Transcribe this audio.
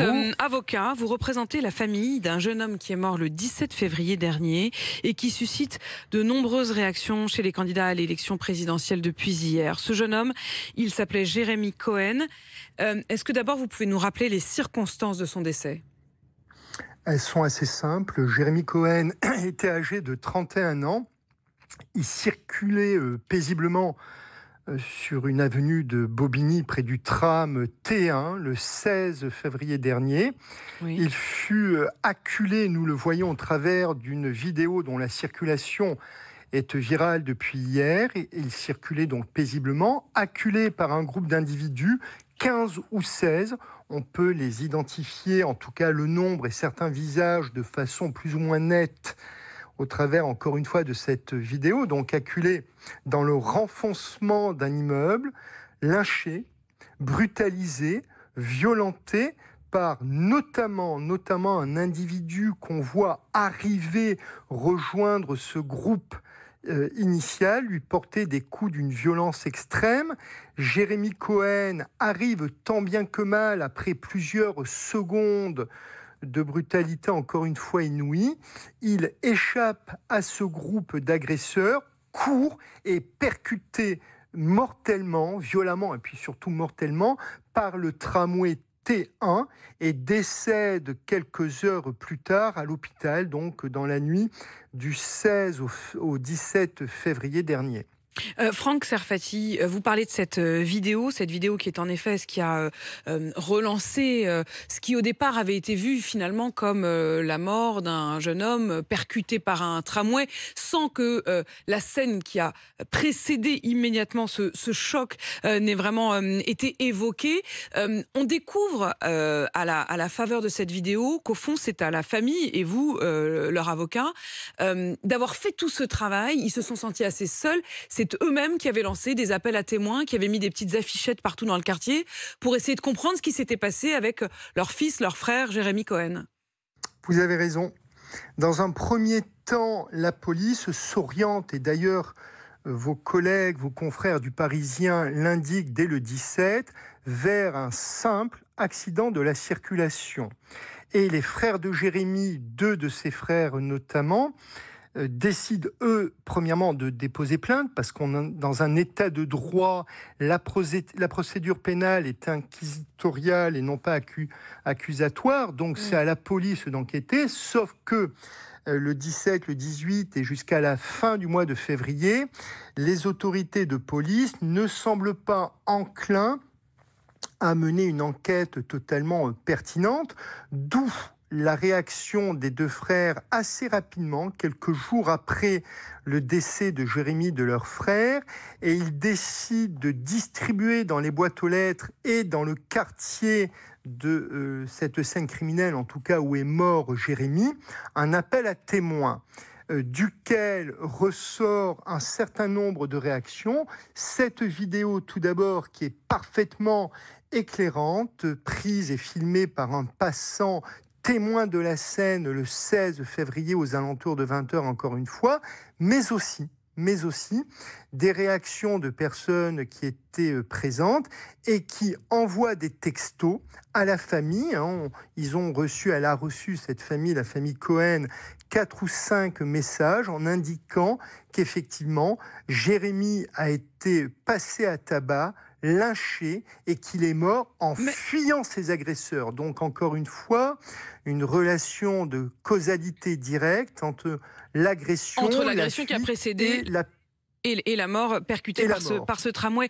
êtes avocat, vous représentez la famille d'un jeune homme qui est mort le 17 février dernier et qui suscite de nombreuses réactions chez les candidats à l'élection présidentielle depuis hier. Ce jeune homme, il s'appelait Jérémy Cohen. Est-ce que d'abord vous pouvez nous rappeler les circonstances de son décès ? Elles sont assez simples. Jérémy Cohen était âgé de 31 ans. Il circulait paisiblement sur une avenue de Bobigny près du tram T1 le 16 février dernier. Oui. Il fut acculé, nous le voyons au travers d'une vidéo dont la circulation est virale depuis hier. Il circulait donc paisiblement, acculé par un groupe d'individus, 15 ou 16. On peut les identifier, en tout cas le nombre et certains visages de façon plus ou moins nette au travers, encore une fois, de cette vidéo, donc acculé dans le renfoncement d'un immeuble, lynché, brutalisé, violenté par notamment un individu qu'on voit arriver rejoindre ce groupe initial, lui porter des coups d'une violence extrême. Jérémy Cohen arrive tant bien que mal après plusieurs secondes de brutalité encore une fois inouïe. Il échappe à ce groupe d'agresseurs, court et percuté mortellement, violemment et puis surtout mortellement par le tramway T1 et décède quelques heures plus tard à l'hôpital, donc dans la nuit du 16 au 17 février dernier. Franck Serfati, vous parlez de cette vidéo qui est en effet ce qui a relancé ce qui au départ avait été vu finalement comme la mort d'un jeune homme percuté par un tramway, sans que la scène qui a précédé immédiatement ce choc n'ait vraiment été évoquée. On découvre à la faveur de cette vidéo qu'au fond c'est à la famille et vous, leur avocat, d'avoir fait tout ce travail. Ils se sont sentis assez seuls. C'est eux-mêmes qui avaient lancé des appels à témoins, qui avaient mis des petites affichettes partout dans le quartier pour essayer de comprendre ce qui s'était passé avec leur fils, leur frère, Jérémy Cohen. Vous avez raison. Dans un premier temps, la police s'oriente, et d'ailleurs vos collègues, vos confrères du Parisien l'indiquent dès le 17, vers un simple accident de la circulation. Et les frères de Jérémy, deux de ses frères notamment, décident, eux, premièrement, de déposer plainte, parce qu'on est dans un état de droit, la procédure pénale est inquisitoriale et non pas accusatoire, donc c'est à la police d'enquêter, sauf que le 17, le 18 et jusqu'à la fin du mois de février, les autorités de police ne semblent pas enclins à mener une enquête totalement pertinente, d'où la réaction des deux frères assez rapidement, quelques jours après le décès de Jérémy, de leur frère, et ils décident de distribuer dans les boîtes aux lettres et dans le quartier de cette scène criminelle, en tout cas où est mort Jérémy, un appel à témoins duquel ressort un certain nombre de réactions. Cette vidéo, tout d'abord, qui est parfaitement éclairante, prise et filmée par un passant témoin de la scène le 16 février aux alentours de 20h, encore une fois, mais aussi des réactions de personnes qui étaient présentes et qui envoient des textos à la famille. Elle a reçu, cette famille, la famille Cohen, 4 ou 5 messages en indiquant qu'effectivement, Jérémy a été passé à tabac, lynché et qu'il est mort en fuyant ses agresseurs. Donc, encore une fois, une relation de causalité directe entre l'agression qui a précédé et la mort percutée par ce tramway.